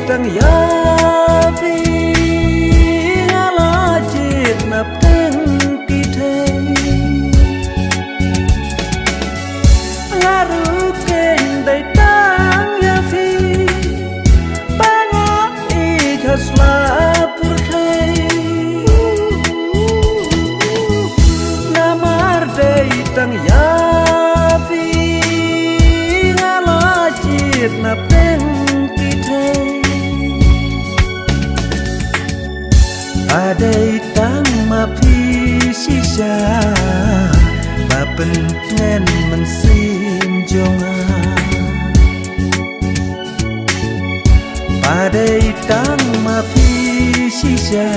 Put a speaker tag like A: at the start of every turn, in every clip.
A: tang yavi ngalajit nap teng kiteng ngaru keng dai tang yavi bango ikhlas lapur keng namar dai tang yavi ngalajit nap teng Adai tang ma phi shisha ba pen ngen man sim jonga Adai tang ma phi shisha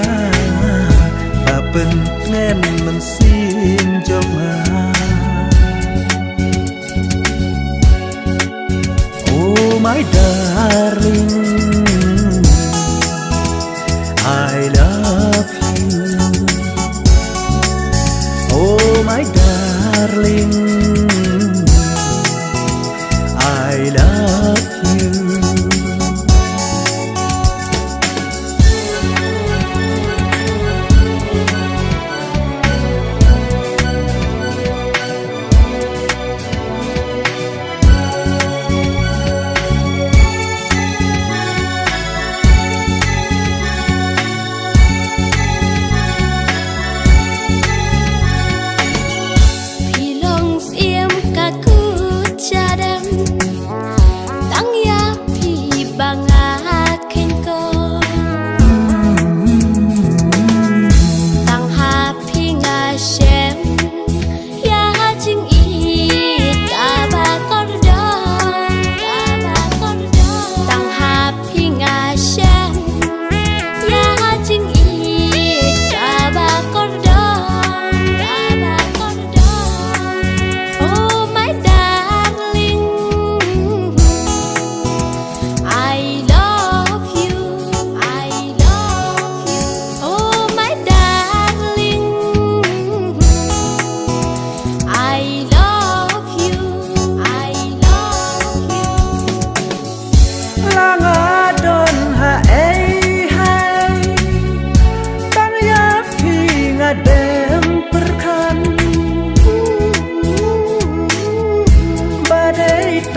A: ba pen ngen man sim jonga Oh my darling I love you, oh my darling, I love you.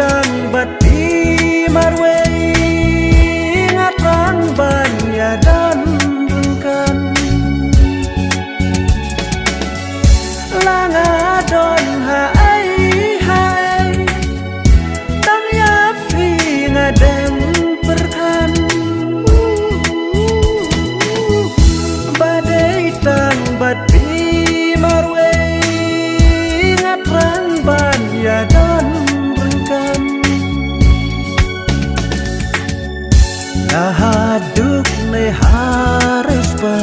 A: Tang bati marwei ngatang banya dan rengkan langa don hai hai tang ya fi ngadem perkan badai tang bati marwei ngatang banya dan Haduk ne haris pa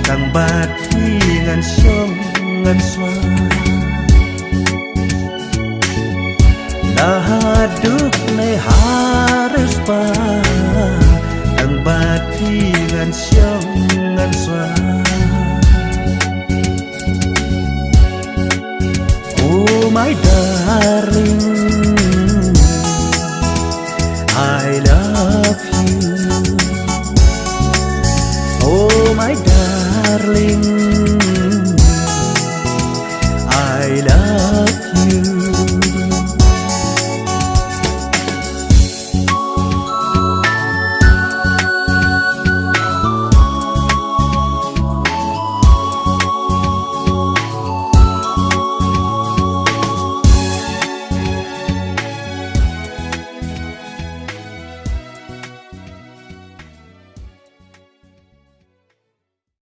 A: tang bati ngan syong ngan swa Haduk ne haris pa tang bati ngan syong ngan swa Oh my darling